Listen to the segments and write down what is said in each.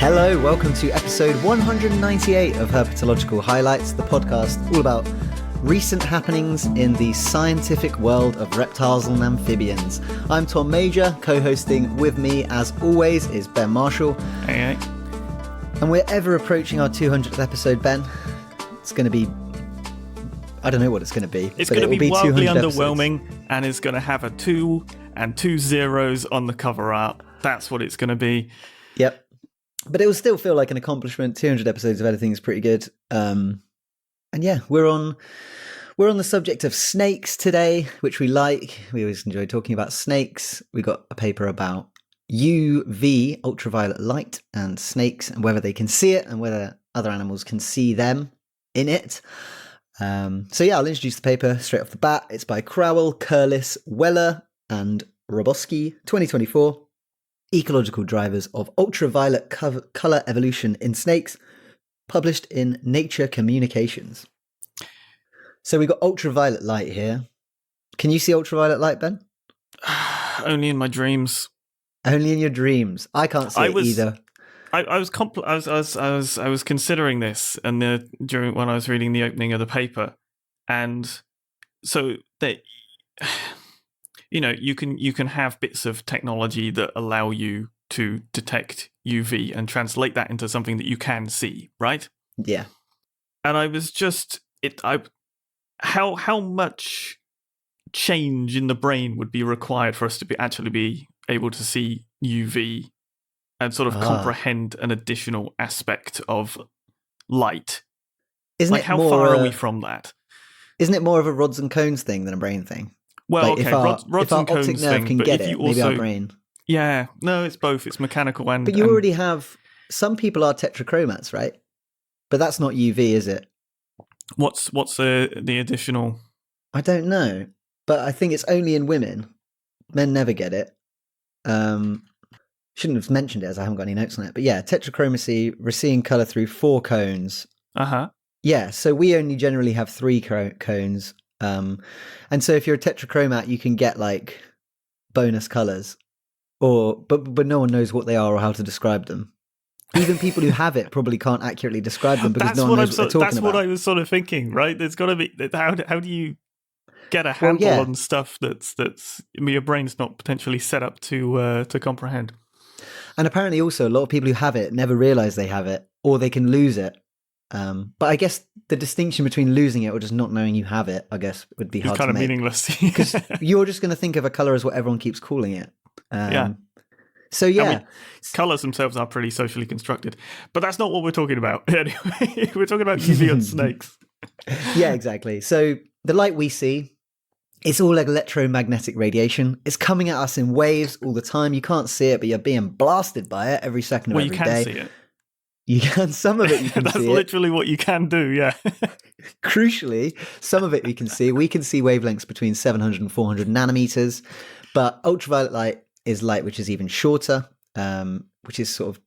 Hello, welcome to episode 198 of Herpetological Highlights, the podcast all about recent happenings in the scientific world of reptiles and amphibians. I'm Tom Major, co-hosting with me, as always, is Ben Marshall. Hey. And we're ever approaching our 200th episode, Ben. It's going to be... I don't know what it's going to be. It's going to be wildly underwhelming, episodes. And it's going to have a 2 and 2 zeros on the cover art. That's what it's going to be. Yep. But it will still feel like an accomplishment. 200 episodes of editing is pretty good. And yeah, we're on the subject of snakes today, which we like. We always enjoy talking about snakes. We got a paper about UV, ultraviolet light, and snakes, and whether they can see it and whether other animals can see them in it. So yeah, I'll introduce the paper straight off the bat. It's by Crowell, Curlis, Weller, and Rabosky, 2024. Ecological Drivers of Ultraviolet Color Evolution in Snakes, published in Nature Communications. So we got ultraviolet light here. Can you see ultraviolet light, Ben? Only in my dreams. Only in your dreams. I can't see it either. I was considering this, and during when I was reading the opening of the paper, and so they. You know, you can have bits of technology that allow you to detect UV and translate that into something that you can see, right? Yeah. And I was just how much change in the brain would be required for us to actually be able to see UV and sort of comprehend an additional aspect of light? Isn't like, it how more, far are we from that? Isn't it more of a rods and cones thing than a brain thing? Well, like okay, if our optic nerve can get it, maybe our brain. Yeah, no, it's both. It's mechanical and... But you already have... Some people are tetrachromats, right? But that's not UV, is it? What's the additional... I don't know. But I think it's only in women. Men never get it. Shouldn't have mentioned it as I haven't got any notes on it. But yeah, tetrachromacy, we're seeing colour through 4 cones. Uh-huh. Yeah, so we only generally have 3 cones. And so if you're a tetrachromat, you can get like bonus colors, but no one knows what they are or how to describe them. Even people who have it probably can't accurately describe them because no one knows what they're talking about. That's what I was sort of thinking, right? There's got to be how do you get a handle on stuff that's your brain's not potentially set up to comprehend. And apparently, also a lot of people who have it never realize they have it, or they can lose it. But I guess the distinction between losing it or just not knowing you have it, I guess, would be hard to make. It's kind of meaningless. Because you're just going to think of a colour as what everyone keeps calling it. Yeah. So, yeah. I mean, colours themselves are pretty socially constructed. But that's not what we're talking about. Anyway, we're talking about UV on snakes. Yeah, exactly. So the light we see, it's all electromagnetic radiation. It's coming at us in waves all the time. You can't see it, but you're being blasted by it every second of every day. Well, you can see it. You can, some of it you can see. That's literally what you can do, yeah. Crucially, some of it we can see. We can see wavelengths between 700 and 400 nanometers, but ultraviolet light is light which is even shorter, which is sort of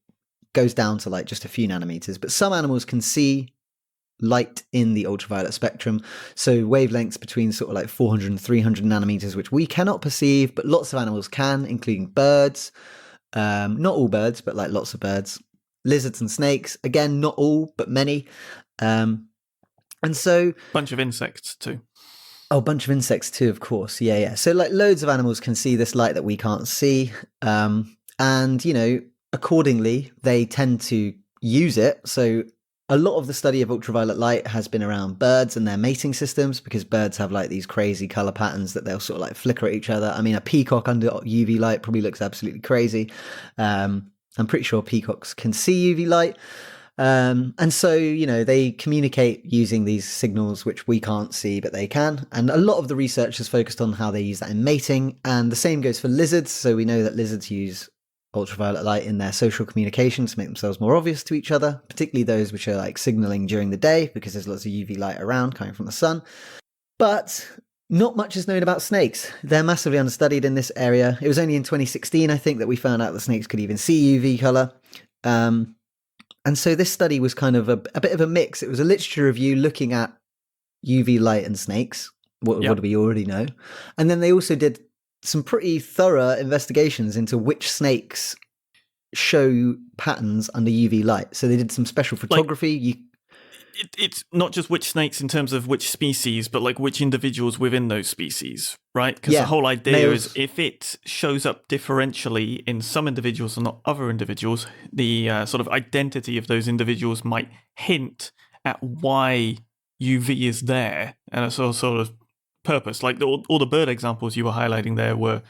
goes down to like just a few nanometers. But some animals can see light in the ultraviolet spectrum, so wavelengths between sort of like 400 and 300 nanometers, which we cannot perceive, but lots of animals can, including birds. Not all birds, but like lots of birds. Lizards and snakes, again, not all, but many. And so... Bunch of insects too. Oh, a bunch of insects too, of course. Yeah. So like loads of animals can see this light that we can't see. And, you know, accordingly, they tend to use it. So a lot of the study of ultraviolet light has been around birds and their mating systems, because birds have like these crazy colour patterns that they'll sort of like flicker at each other. I mean, a peacock under UV light probably looks absolutely crazy. I'm pretty sure peacocks can see UV light. And so, you know, they communicate using these signals, which we can't see, but they can. And a lot of the research is focused on how they use that in mating. And the same goes for lizards. So we know that lizards use ultraviolet light in their social communication to make themselves more obvious to each other, particularly those which are like signaling during the day because there's lots of UV light around coming from the sun. But not much is known about snakes. They're massively understudied in this area. It was only in 2016, I think, that we found out that snakes could even see UV colour. And so this study was kind of a bit of a mix. It was a literature review looking at UV light and snakes. What do we already know? And then they also did some pretty thorough investigations into which snakes show patterns under UV light. So they did some special photography. It's not just which snakes in terms of which species, but like which individuals within those species, right? Because the whole idea is if it shows up differentially in some individuals and not other individuals, the sort of identity of those individuals might hint at why UV is there and a sort of purpose. Like all the bird examples you were highlighting there were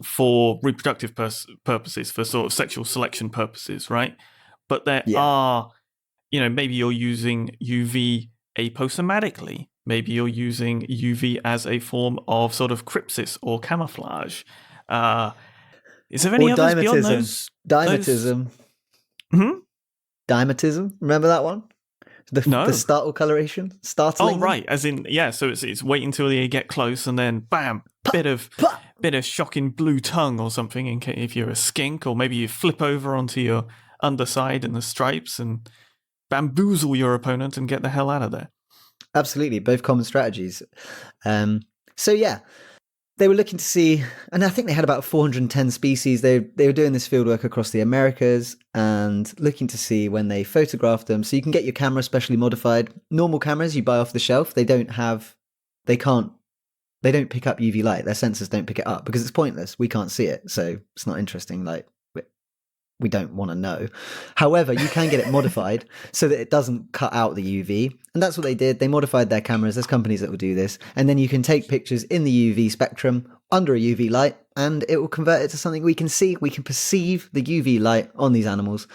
for reproductive purposes, for sort of sexual selection purposes, right? But there are... maybe you're using UV aposomatically. Maybe you're using UV as a form of sort of crypsis or camouflage. Is there any others beyond those? Dimetism. Dimetism. Remember that one? The startle coloration? Startling? Oh, right. As in, so it's wait until you get close and then bam, bit of shocking blue tongue or something in case if you're a skink, or maybe you flip over onto your underside in the stripes and bamboozle your opponent and get the hell out of there. Absolutely, both common strategies. They were looking to see, and I think they had about 410 species. They were doing this fieldwork across the Americas and looking to see when they photographed them. So you can get your camera specially modified. Normal cameras you buy off the shelf, they don't pick up UV light. Their sensors don't pick it up because it's pointless. We can't see it, so it's not interesting. Like, we don't want to know. However, you can get it modified so that it doesn't cut out the UV. And that's what they did. They modified their cameras. There's companies that will do this. And then you can take pictures in the UV spectrum under a UV light, and it will convert it to something we can see. We can perceive the UV light on these animals.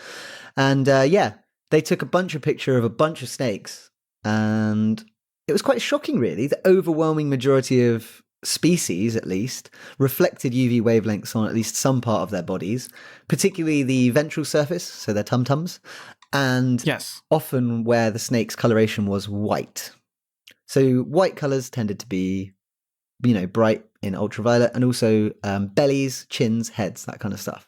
And they took a bunch of pictures of a bunch of snakes. And it was quite shocking, really. The overwhelming majority of species, at least, reflected UV wavelengths on at least some part of their bodies, particularly the ventral surface, so their tum-tums, and often where the snake's coloration was white. So white colours tended to be, bright in ultraviolet, and also bellies, chins, heads, that kind of stuff.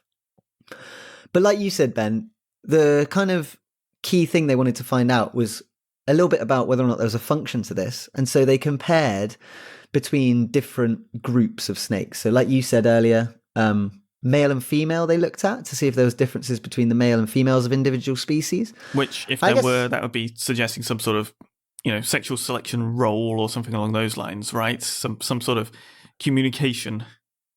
But like you said, Ben, the kind of key thing they wanted to find out was a little bit about whether or not there was a function to this. And so they compared between different groups of snakes. So like you said earlier, male and female they looked at to see if there was differences between the male and females of individual species. Which, if there were, that would be suggesting some sort of, sexual selection role or something along those lines, right? Some sort of communication,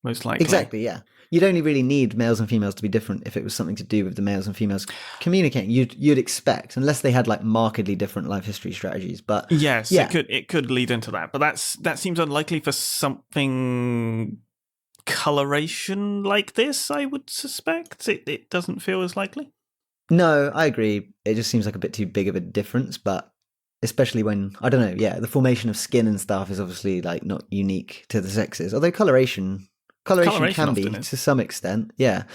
most likely. Exactly, yeah. You'd only really need males and females to be different if it was something to do with the males and females communicating. You'd expect, unless they had like markedly different life history strategies. But yes, it could lead into that. But that seems unlikely for something coloration like this, I would suspect. It doesn't feel as likely. No, I agree. It just seems like a bit too big of a difference, but especially when, I don't know, the formation of skin and stuff is obviously like not unique to the sexes, although coloration can be to some extent, but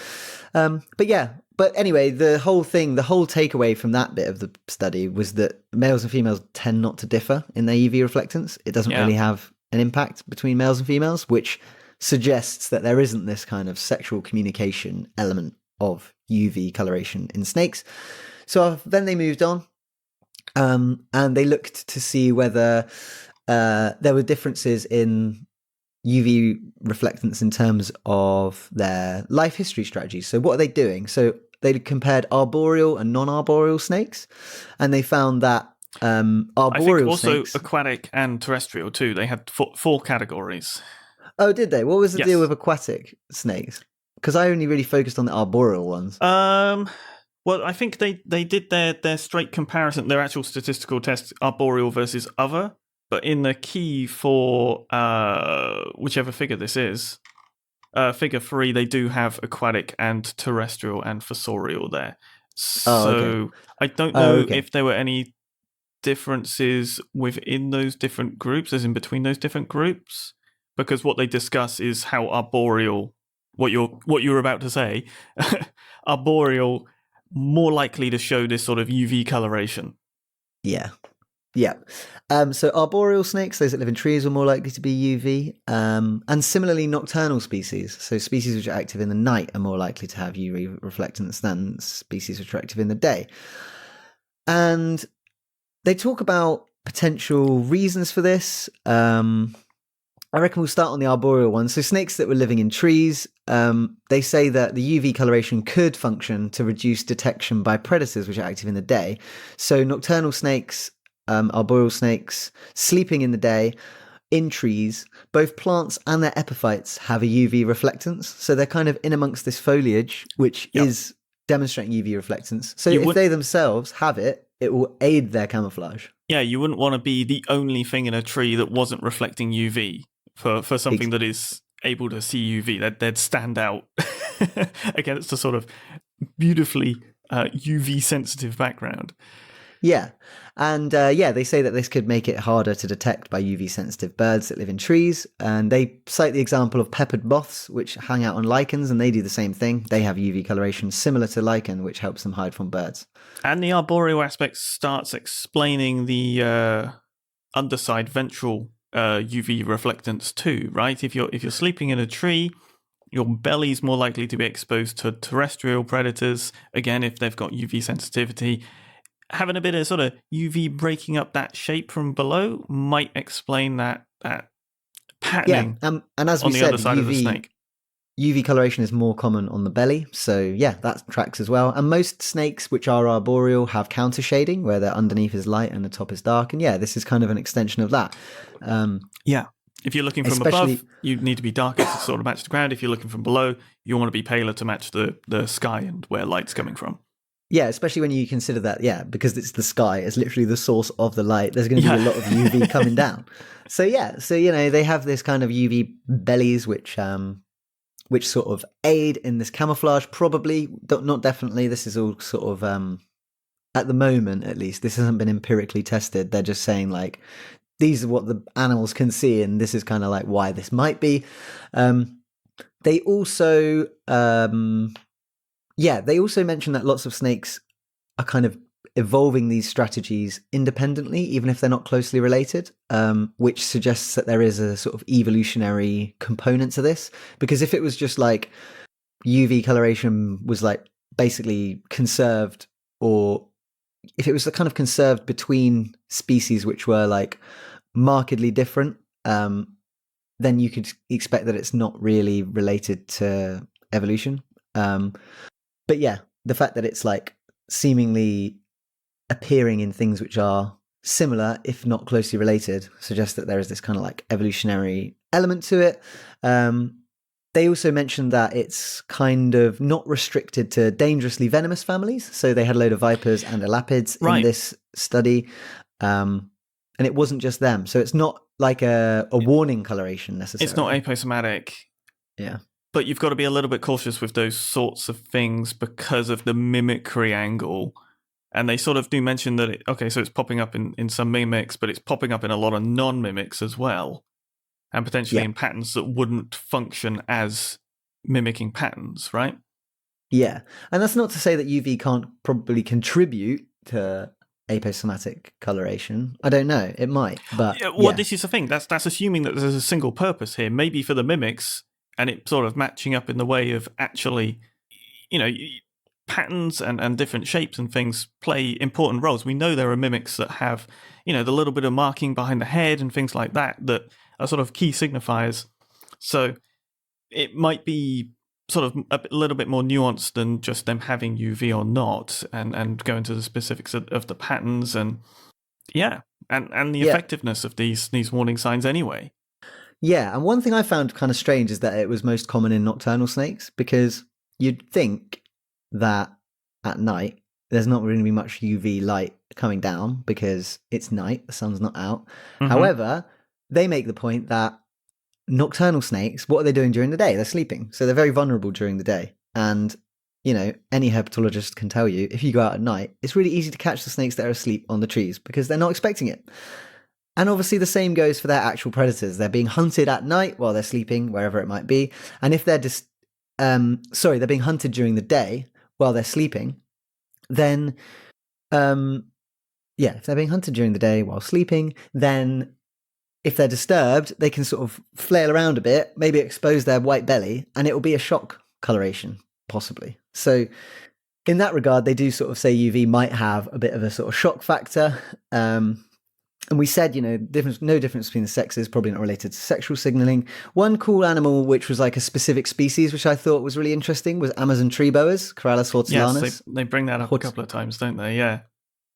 anyway, the whole takeaway from that bit of the study was that males and females tend not to differ in their UV reflectance. It doesn't really have an impact between males and females, which suggests that there isn't this kind of sexual communication element of UV coloration in snakes. So then they moved on, and they looked to see whether there were differences in UV reflectance in terms of their life history strategies. So what are they doing? So they compared arboreal and non-arboreal snakes, and they found that arboreal I think also snakes, aquatic and terrestrial too. They had four categories. Oh, did they? What was the deal with aquatic snakes? Because I only really focused on the arboreal ones. Well, I think they did their straight comparison, their actual statistical test, arboreal versus other. But in the key for whichever figure this is, figure 3, they do have aquatic and terrestrial and fossorial there. So I don't know if there were any differences within those different groups, as in between those different groups, because what they discuss is how arboreal, what you're about to say, arboreal more likely to show this sort of UV coloration. Yeah. So arboreal snakes, those that live in trees, are more likely to be UV. And similarly, nocturnal species, so species which are active in the night, are more likely to have UV reflectance than species which are active in the day. And they talk about potential reasons for this. I reckon we'll start on the arboreal one. So snakes that were living in trees, they say that the UV coloration could function to reduce detection by predators which are active in the day. So nocturnal snakes, arboreal snakes, sleeping in the day, in trees, both plants and their epiphytes have a UV reflectance. So they're kind of in amongst this foliage, which is demonstrating UV reflectance. So if they themselves have it, it will aid their camouflage. Yeah, you wouldn't want to be the only thing in a tree that wasn't reflecting UV for something that is able to see UV. They'd stand out against a sort of beautifully UV sensitive background. Yeah. And they say that this could make it harder to detect by UV sensitive birds that live in trees. And they cite the example of peppered moths, which hang out on lichens, and they do the same thing. They have UV coloration similar to lichen, which helps them hide from birds. And the arboreal aspect starts explaining the underside ventral UV reflectance too, right? If you're sleeping in a tree, your belly's more likely to be exposed to terrestrial predators. Again, if they've got UV sensitivity. Having a bit of sort of UV breaking up that shape from below might explain that patterning. Yeah, and as we on the said, other side of the snake. UV coloration is more common on the belly, so yeah, that tracks as well. And most snakes, which are arboreal, have counter shading, where their underneath is light and the top is dark. And yeah, this is kind of an extension of that. If you're looking from above, you need to be darker to sort of match the ground. If you're looking from below, you want to be paler to match the sky and where light's coming from. Yeah, especially when you consider that, because it's the sky, it's literally the source of the light. There's going to be a lot of UV coming down. So they have this kind of UV bellies, which sort of aid in this camouflage. Probably, not definitely. This is all sort of, at the moment at least, this hasn't been empirically tested. They're just saying like, these are what the animals can see, and this is kind of like why this might be. They also mention that lots of snakes are kind of evolving these strategies independently, even if they're not closely related, which suggests that there is a sort of evolutionary component to this. Because if it was just like UV coloration was like basically conserved, or if it was kind of conserved between species which were like markedly different, then you could expect that it's not really related to evolution. But yeah, the fact that it's like seemingly appearing in things which are similar, if not closely related, suggests that there is this kind of like evolutionary element to it. They also mentioned that it's kind of not restricted to dangerously venomous families. So they had a load of vipers and elapids in this study. And it wasn't just them. So it's not like a warning coloration necessarily. It's not aposematic. Yeah. But you've got to be a little bit cautious with those sorts of things because of the mimicry angle. And they sort of do mention that, so it's popping up in some mimics, but it's popping up in a lot of non-mimics as well. And potentially in patterns that wouldn't function as mimicking patterns, right? Yeah. And that's not to say that UV can't probably contribute to aposematic coloration. I don't know. It might, but... This is the thing. That's assuming that there's a single purpose here. Maybe for the mimics... And it sort of matching up in the way of actually, patterns and different shapes and things play important roles. We know there are mimics that have, the little bit of marking behind the head and things like that are sort of key signifiers. So it might be sort of a little bit more nuanced than just them having UV or not, and go into the specifics of the patterns and the effectiveness of these warning signs anyway. Yeah, and one thing I found kind of strange is that it was most common in nocturnal snakes, because you'd think that at night there's not really be much UV light coming down because it's night, the sun's not out. Mm-hmm. However, they make the point that nocturnal snakes, what are they doing during the day? They're sleeping, so they're very vulnerable during the day. And, any herpetologist can tell you, if you go out at night, it's really easy to catch the snakes that are asleep on the trees because they're not expecting it. And obviously the same goes for their actual predators. They're being hunted at night while they're sleeping, wherever it might be. And if they're they're being hunted during the day while they're sleeping, then, if they're being hunted during the day while sleeping, then if they're disturbed, they can sort of flail around a bit, maybe expose their white belly, and it will be a shock coloration, possibly. So in that regard, they do sort of say UV might have a bit of a sort of shock factor. And we said, no difference between the sexes, probably not related to sexual signaling. One cool animal, which was like a specific species, which I thought was really interesting, was Amazon tree boas, Corallus hortulanus. Yes, they bring that up a couple of times, don't they? Yeah.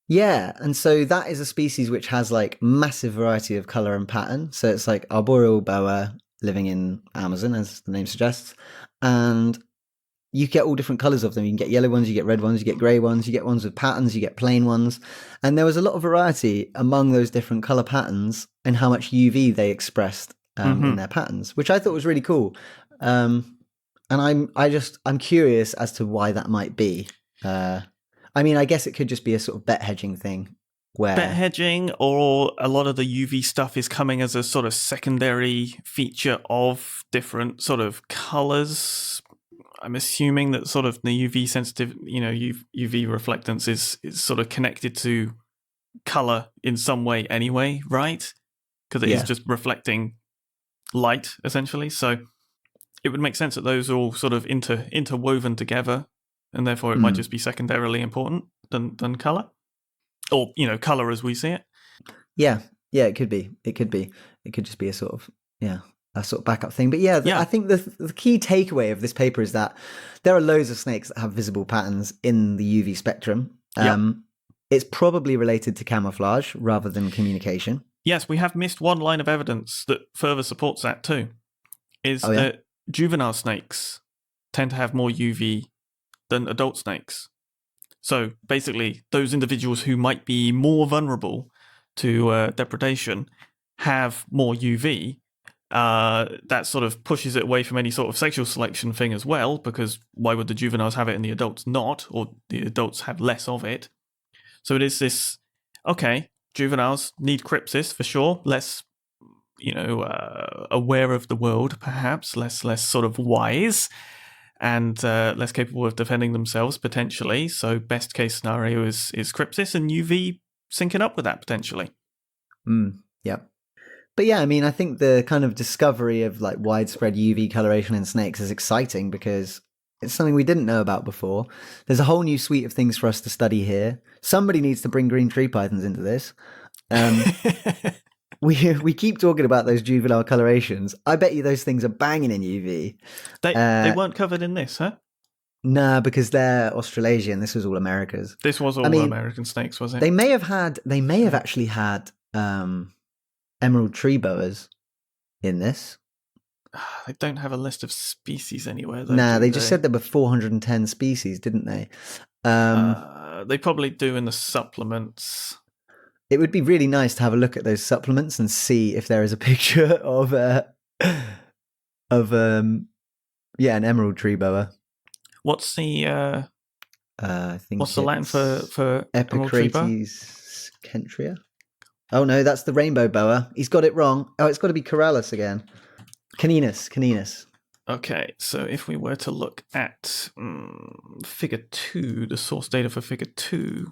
Yeah, and so that is a species which has like massive variety of color and pattern. So it's like arboreal boa living in Amazon, as the name suggests, and you get all different colors of them. You can get yellow ones, you get red ones, you get grey ones, you get ones with patterns, you get plain ones. And there was a lot of variety among those different color patterns and how much UV they expressed in their patterns, which I thought was really cool. And I'm curious as to why that might be. I guess it could just be a sort of bet hedging thing. Bet hedging, or a lot of the UV stuff is coming as a sort of secondary feature of different sort of colors. I'm assuming that sort of the UV sensitive, UV reflectance is sort of connected to color in some way anyway, right? Because it is just reflecting light, essentially. So it would make sense that those are all sort of interwoven together, and therefore it might just be secondarily important than color, or color as we see it. Yeah, it could be. It could just be a sort of backup thing. But I think the key takeaway of this paper is that there are loads of snakes that have visible patterns in the UV spectrum. It's probably related to camouflage rather than communication. Yes, we have missed one line of evidence that further supports that too, is that juvenile snakes tend to have more UV than adult snakes. So basically, those individuals who might be more vulnerable to depredation have more UV. That sort of pushes it away from any sort of sexual selection thing as well, because why would the juveniles have it and the adults not, or the adults have less of it? So it is this, juveniles need crypsis for sure, less, aware of the world perhaps, less sort of wise, and less capable of defending themselves potentially. So best case scenario is crypsis and UV syncing up with that potentially. Yeah. But I think the kind of discovery of like widespread UV coloration in snakes is exciting because it's something we didn't know about before. There's a whole new suite of things for us to study here. Somebody needs to bring green tree pythons into this. We keep talking about those juvenile colorations. I bet you those things are banging in UV. They weren't covered in this, huh? Nah, because they're Australasian. This was all Americas. This was all American snakes, was it? They may have actually had emerald tree boas in this. They don't have a list of species anywhere, though. Nah, they just said there were 410 species, didn't they? They probably do in the supplements. It would be really nice to have a look at those supplements and see if there is a picture of an emerald tree boa. What's the I think what's the Latin for emerald tree boa? Epicrates kentria. Oh no, that's the rainbow boa. He's got it wrong. Oh, it's got to be Corallus again. Caninus. Okay, so if we were to look at figure 2, the source data for figure 2.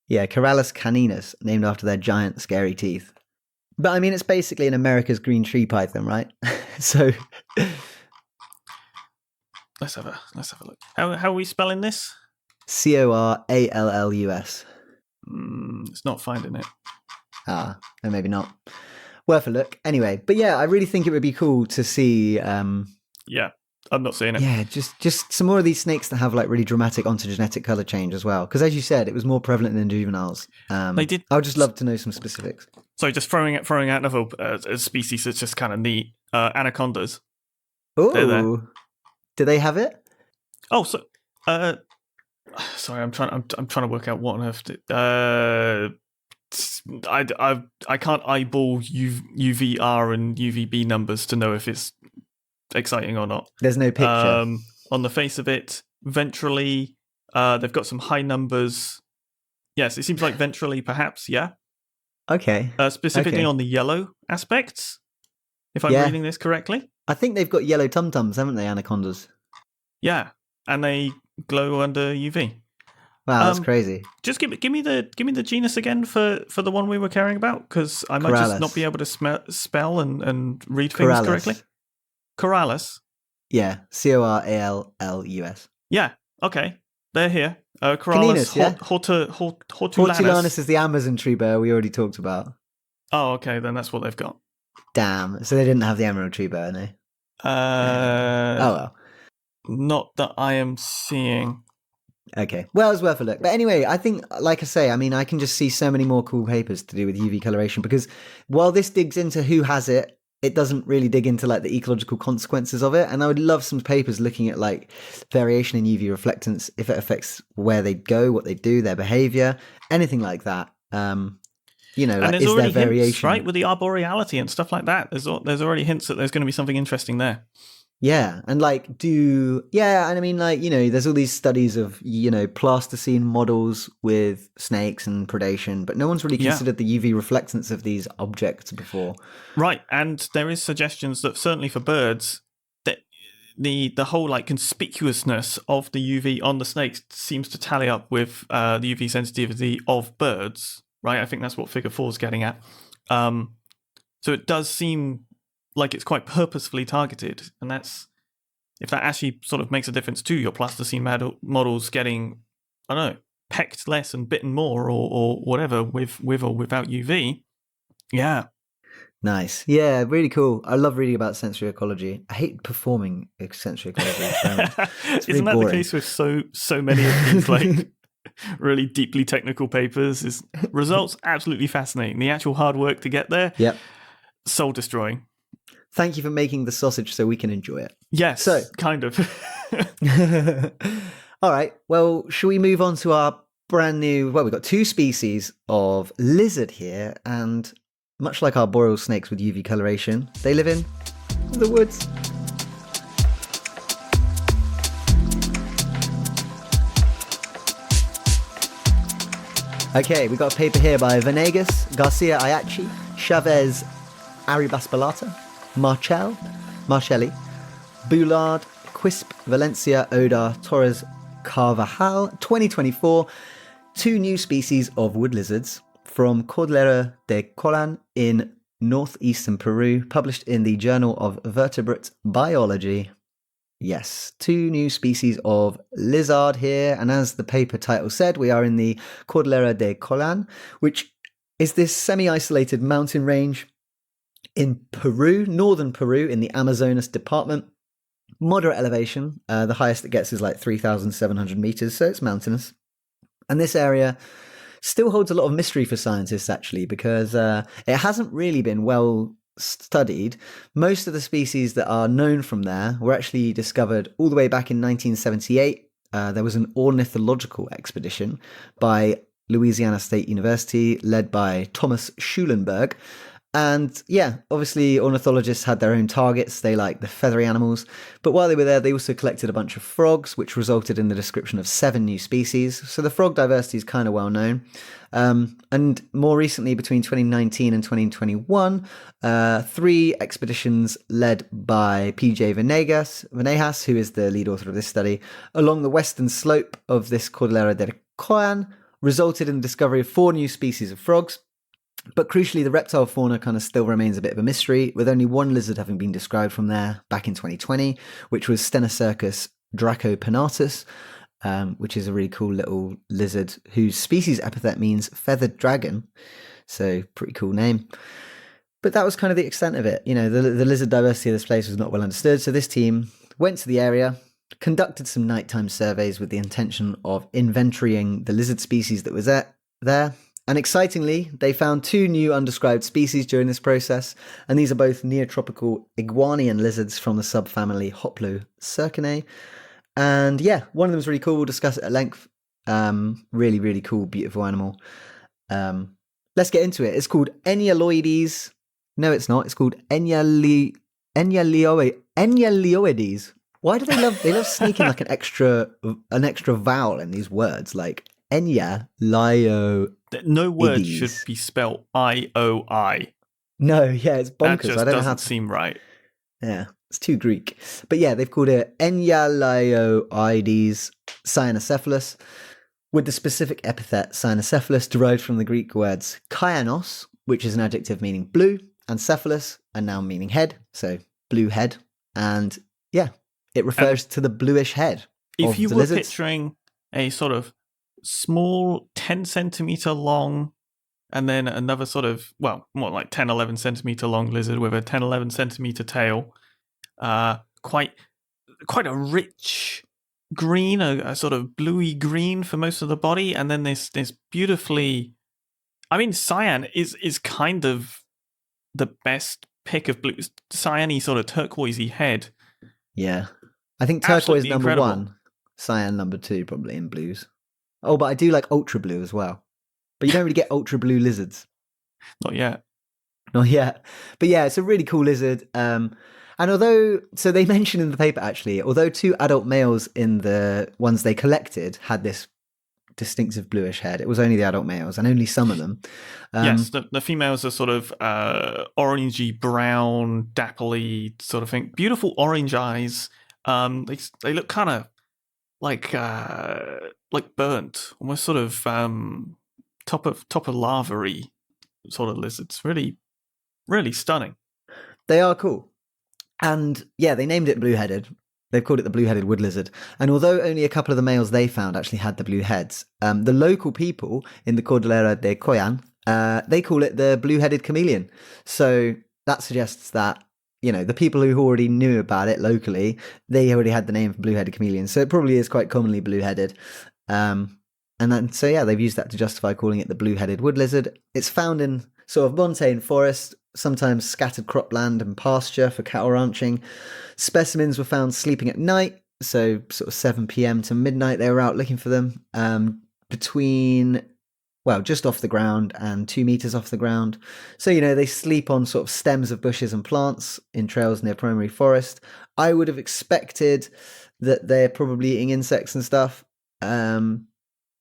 Yeah, Corallus caninus, named after their giant scary teeth. But it's basically an America's green tree python, right? So let's have a look. How are we spelling this? Corallus. It's not finding it. Or maybe not. Worth a look. Anyway, but I really think it would be cool to see. Yeah, I'm not seeing it. Yeah, just some more of these snakes that have like really dramatic ontogenetic color change as well. Because as you said, it was more prevalent in juveniles. They did. I would just love to know some specifics. So just throwing out another species that's just kind of neat. Anacondas. Oh, do they have it? Oh, so sorry, I'm trying to work out what on earth. I can't eyeball UVR and UVB numbers to know if it's exciting or not. There's no picture. On the face of it, ventrally, they've got some high numbers. Yes, it seems like ventrally, perhaps. Yeah. Okay. Specifically on the yellow aspects, if I'm reading this correctly. I think they've got yellow tum-tums, haven't they, anacondas? Yeah, and they glow under UV. Wow, that's crazy. Just give me the genus again for the one we were caring about, because I might just not be able to spell and read things correctly. Corallus. Yeah, Corallus. Yeah, okay, they're here. Corallus Caninus, hortulanus. Hortulanus is the Amazon tree bear we already talked about. Oh, okay, then that's what they've got. Damn. So they didn't have the emerald tree burr, no? Oh, well. Not that I am seeing. Okay. Well, it's worth a look. But anyway, I think, like I say, I mean, I can just see so many more cool papers to do with UV coloration, because while this digs into who has it, it doesn't really dig into like the ecological consequences of it. And I would love some papers looking at like variation in UV reflectance, if it affects where they go, what they do, their behavior, anything like that. You know, like, And there's is there already hints, variation? right, with the arboreality and stuff like that. There's already hints that there's going to be something interesting there. Yeah, and like and I mean, like, you know, there's all these studies of, you know, plasticine models with snakes and predation, but no one's really considered the UV reflectance of these objects before. Right, and there is suggestions that certainly for birds, that the whole like conspicuousness of the UV on the snakes seems to tally up with the UV sensitivity of birds. Right, I think that's what Figure 4 is getting at. So it does seem like it's quite purposefully targeted, and that's, if that actually sort of makes a difference to your plasticine models getting, I don't know, pecked less and bitten more, or whatever, with or without UV. Yeah. Nice. Yeah, really cool. I love reading about sensory ecology. I hate performing sensory ecology. Isn't that boring. The case with so many of these like really deeply technical papers? Is results absolutely fascinating. The actual hard work to get there, soul destroying. Thank you for making the sausage so we can enjoy it. Yes, so kind of. All right. Well, shall we move on to our brand new... Well, we've got 2 species of lizard here, and much like our boreal snakes with UV coloration, they live in the woods. Okay, we got a paper here by Venegas, García-Ayachi, Chávez-Arribasplata, Marchelie, Bullard, Quispe, Valencia, Odar, Torres-Carvajal, 2024, 2 new species of wood lizards from Cordillera de Colán in northeastern Peru, published in the Journal of Vertebrate Biology. Yes, 2 new species of lizard here, and as the paper title said, we are in the Cordillera de Colán, which is this semi-isolated mountain range in Peru, northern Peru, in the Amazonas department. Moderate elevation. The highest it gets is like 3,700 meters, so it's mountainous. And this area still holds a lot of mystery for scientists, actually, because it hasn't really been well studied. Most of the species that are known from there were actually discovered all the way back in 1978. There was an ornithological expedition by Louisiana State University, led by Thomas Schulenberg. And yeah, obviously ornithologists had their own targets. They like the feathery animals. But while they were there, they also collected a bunch of frogs, which resulted in the description of 7 new species. So the frog diversity is kind of well known. And more recently, between 2019 and 2021, 3 expeditions led by PJ Venegas, who is the lead author of this study, along the western slope of this Cordillera de Colán, resulted in the discovery of 4 new species of frogs. But crucially, the reptile fauna kind of still remains a bit of a mystery, with only 1 lizard having been described from there back in 2020, which was Stenocercus dracopinatus, which is a really cool little lizard whose species epithet means feathered dragon. So pretty cool name. But that was kind of the extent of it. You know, the lizard diversity of this place was not well understood. So this team went to the area, conducted some nighttime surveys with the intention of inventorying the lizard species that was there. And excitingly, they found 2 new undescribed species during this process, and these are both neotropical iguanian lizards from the subfamily Hoplocercinae. And yeah, one of them is really cool. We'll discuss it at length. Really, really cool, beautiful animal. Let's get into it. It's called Enyalioides. No, it's not. It's called Enyalioides. Why do they love sneaking like an extra vowel in these words, like Enyalioides. No word should be spelled I-O-I. No, yeah, it's bonkers. That just I don't doesn't know how seem right. Yeah, it's too Greek. But yeah, they've called it Enyalioides cyanocephalus, with the specific epithet cyanocephalus derived from the Greek words kaianos, which is an adjective meaning blue, and cephalus, a noun meaning head, so blue head. And yeah, it refers to the bluish head. If you the were lizards. picturing a sort of small 10 centimeter long and then another sort of, well, more like 10, 11 centimeter long lizard with a 10, 11 centimeter tail. Quite a rich green, a sort of bluey green for most of the body, and then this beautifully, I mean, cyan is kind of the best pick of blue, cyany sort of turquoisey head. Yeah, I think turquoise Absolutely number incredible. 1, cyan number 2, probably in blues. Oh, but I do like ultra blue as well. But you don't really get ultra blue lizards. Not yet. Not yet. But yeah, it's a really cool lizard. And although, so they mentioned in the paper actually, although 2 adult males in the ones they collected had this distinctive bluish head, it was only the adult males and only some of them. Yes, the females are sort of orangey brown, dappley sort of thing. Beautiful orange eyes. They look kind of like burnt, almost sort of top of lava-y sort of lizards. Really, really stunning. They are cool. And yeah, they named it blue-headed. They've called it the blue-headed wood lizard. And although only a couple of the males they found actually had the blue heads, the local people in the Cordillera de Colán, they call it the blue-headed chameleon. So that suggests that, you know, the people who already knew about it locally, they already had the name for blue-headed chameleon. So it probably is quite commonly blue-headed. And then, so yeah, they've used that to justify calling it the blue-headed wood lizard. It's found in sort of montane forest, sometimes scattered cropland and pasture for cattle ranching. Specimens were found sleeping at night, so sort of 7 p.m. to midnight they were out looking for them, between, well, just off the ground and 2 meters off the ground. So, you know, they sleep on sort of stems of bushes and plants in trails near primary forest. I would have expected that they're probably eating insects and stuff.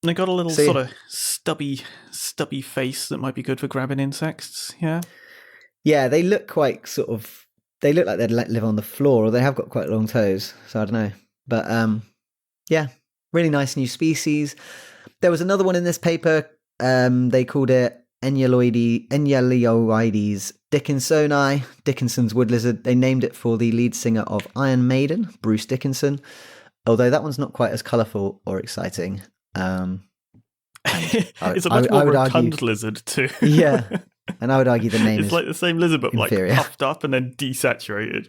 They got a little sort of stubby face that might be good for grabbing insects, yeah? Yeah, they look quite sort of, they look like they'd live on the floor, or they have got quite long toes, so I don't know. But yeah, really nice new species. There was another one in this paper, they called it Enyalioides Dickinsoni, Dickinson's wood lizard. They named it for the lead singer of Iron Maiden, Bruce Dickinson, although that one's not quite as colourful or exciting. It's a much more rotund lizard too. Yeah, and I would argue the name is like the same lizard, but inferior. Like puffed up and then desaturated.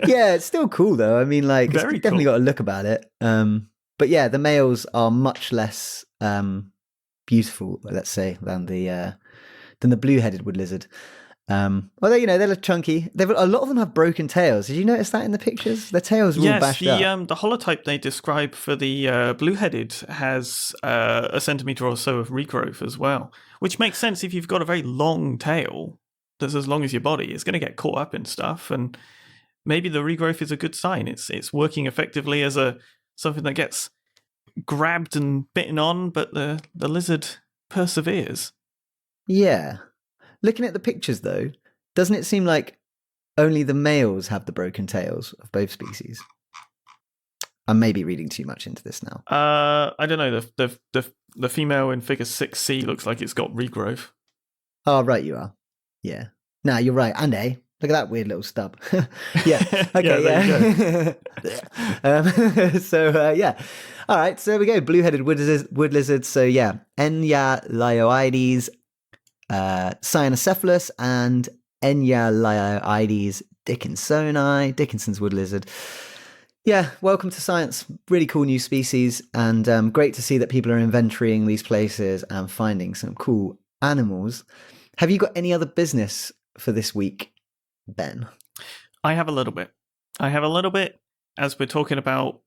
Yeah, it's still cool though. I mean, like, it's definitely got a look about it. But yeah, the males are much less beautiful, let's say, than the blue-headed wood lizard. Although, you know, they look chunky. A lot of them have broken tails. Did you notice that in the pictures? Their tails are all bashed up. Yes, the holotype they describe for the blue-headed has a centimetre or so of regrowth as well, which makes sense if you've got a very long tail that's as long as your body. It's going to get caught up in stuff, and maybe the regrowth is a good sign. It's working effectively as something that gets grabbed and bitten on, but the lizard perseveres. Yeah. Looking at the pictures, though, doesn't it seem like only the males have the broken tails of both species? I'm maybe reading too much into this now. I don't know. The female in Figure 6C looks like it's got regrowth. Oh, right, you are. Yeah. No, you're right. And A. Look at that weird little stub. Yeah. Okay. Yeah. So yeah. All right. So there we go. Blue-headed wood lizards. So yeah, Enyalioides cyanocephalus and Enyalioides dickinsoni, Dickinson's wood lizard. Yeah, welcome to science. Really cool new species, and great to see that people are inventorying these places and finding some cool animals. Have you got any other business for this week, Ben? I have a little bit. As we're talking about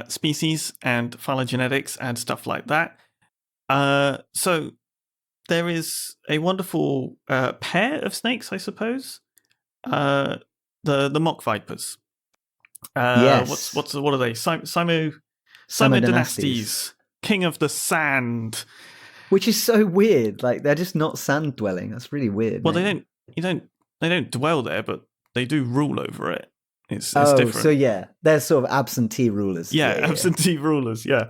species and phylogenetics and stuff like that. So there is a wonderful pair of snakes, I suppose. The mock vipers. Yes. What are they? Psammodynastes, king of the sand. Which is so weird. Like, they're just not sand dwelling. That's really weird. Well, they don't dwell there, but they do rule over it. It's different. So yeah, they're sort of absentee rulers. Yeah, absentee rulers. Yeah.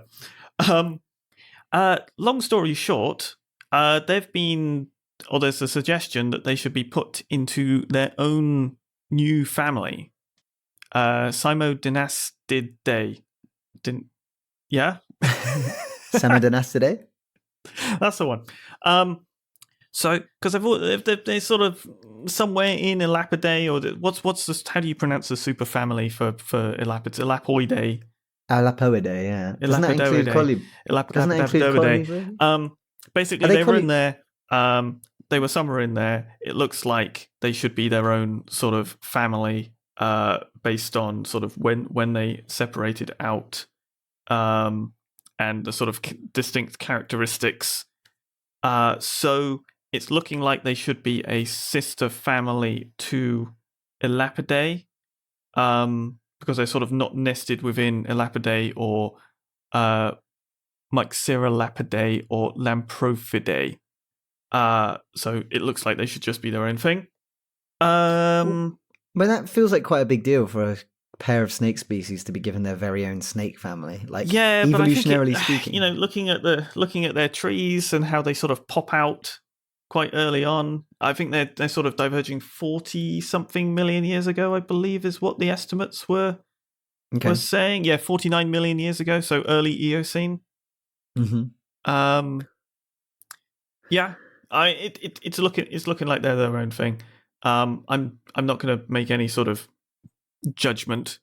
Long story short, there's a suggestion that they should be put into their own new family. Psammodynastes. Yeah? Psammodynastes? That's the one. So, because they're sort of somewhere in Elapidae, or what's this? How do you pronounce the superfamily for Elapoidea? Elapoidea, yeah. Doesn't that include Elapoidea. Basically, they were in there. They were somewhere in there. It looks like they should be their own sort of family, based on sort of when they separated out, and the sort of distinct characteristics. So it's looking like they should be a sister family to Elapidae, because they're sort of not nested within Elapidae or Myxeralapidae or Lamprophidae. So it looks like they should just be their own thing. Well, that feels like quite a big deal for a pair of snake species to be given their very own snake family. Like, yeah, evolutionarily but I think speaking, you know, looking at their trees and how they sort of pop out quite early on, I think they're sort of diverging 40-something million years ago, I believe, is what the estimates were saying. Yeah, 49 million years ago, so early Eocene. Mm-hmm. Yeah, it's looking like they're their own thing. I'm not going to make any sort of judgment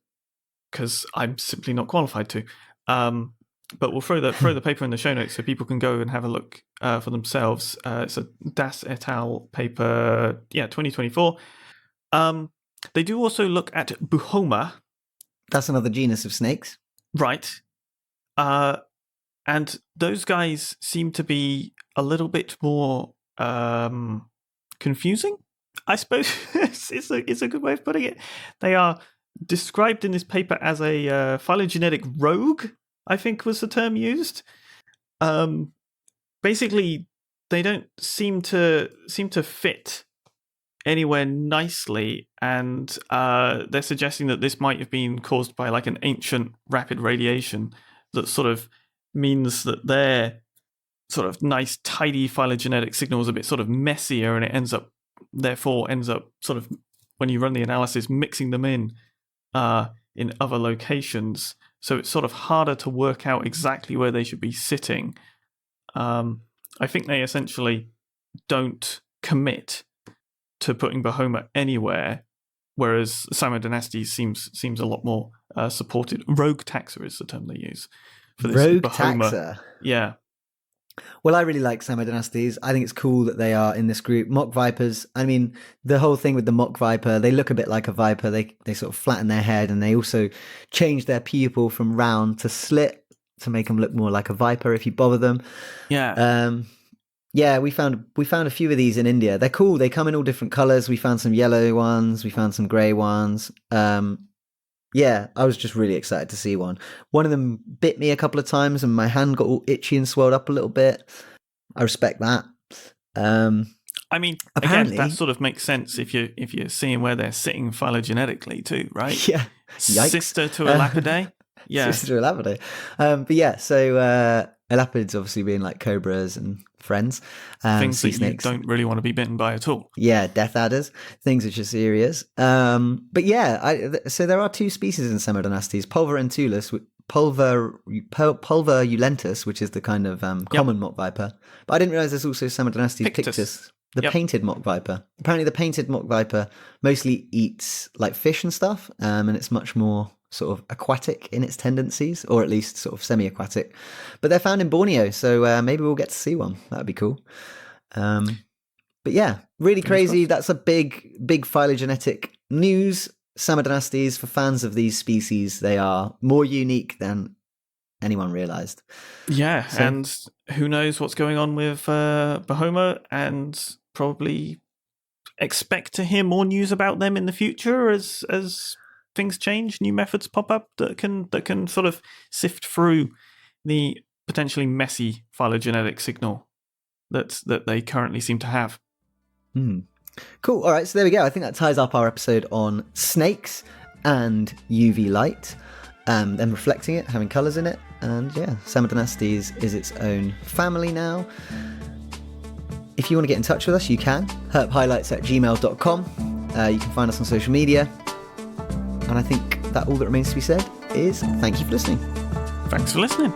because I'm simply not qualified to. But we'll throw the paper in the show notes so people can go and have a look for themselves. It's a Das et al. Paper, 2024. They do also look at Buhoma. That's another genus of snakes, right? And those guys seem to be a little bit more confusing, I suppose. it's a good way of putting it. They are described in this paper as a phylogenetic rogue, I think was the term used. Basically, they don't seem to fit anywhere nicely, and they're suggesting that this might have been caused by like an ancient rapid radiation that sort of means that their sort of nice, tidy phylogenetic signal is a bit sort of messier, and it ends up sort of, when you run the analysis, mixing them in other locations. So it's sort of harder to work out exactly where they should be sitting. I think they essentially don't commit to putting Buhoma anywhere, whereas Psammodynastes seems a lot more supported. Rogue taxa is the term they use for this. Rogue Buhoma. taxa. Yeah. Well, I really like Psammodynastes. I think it's cool that they are in this group. Mock vipers. I mean, the whole thing with the mock viper, they look a bit like a viper. They sort of flatten their head, and they also change their pupil from round to slit to make them look more like a viper if you bother them. Yeah. Yeah, we found a few of these in India. They're cool. They come in all different colors. We found some yellow ones. We found some gray ones. Yeah, I was just really excited to see one. One of them bit me a couple of times, and my hand got all itchy and swelled up a little bit. I respect that. I mean, apparently, again, that sort of makes sense if you're seeing where they're sitting phylogenetically too, right? Yeah. Yikes. Sister to Elapidae. Yeah. Sister to Elapidae. But yeah, so elapids obviously being like cobras and friends. Things that snakes. You don't really want to be bitten by at all. Yeah, death adders, things which are serious. But yeah, so there are two species in Psammodynastes, Pulverulentus, which is the kind of common mock viper. But I didn't realize there's also Psammodynastes pictus, the painted mock viper. Apparently the painted mock viper mostly eats like fish and stuff, and it's much more sort of aquatic in its tendencies, or at least sort of semi-aquatic. But they're found in Borneo, so maybe we'll get to see one. That'd be cool. But yeah, really crazy. That's a big phylogenetic news. Psammodynastes, for fans of these species, they are more unique than anyone realized. Yeah, so, and who knows what's going on with Buhoma, and probably expect to hear more news about them in the future as things change, new methods pop up that can sort of sift through the potentially messy phylogenetic signal that they currently seem to have. Cool. All right, so there we go. I think that ties up our episode on snakes and UV light, them reflecting it, having colours in it, and yeah, Psammodynastes is its own family now. If you want to get in touch with us, you can. herphighlights@gmail.com. You can find us on social media. And I think that all that remains to be said is thank you for listening. Thanks for listening.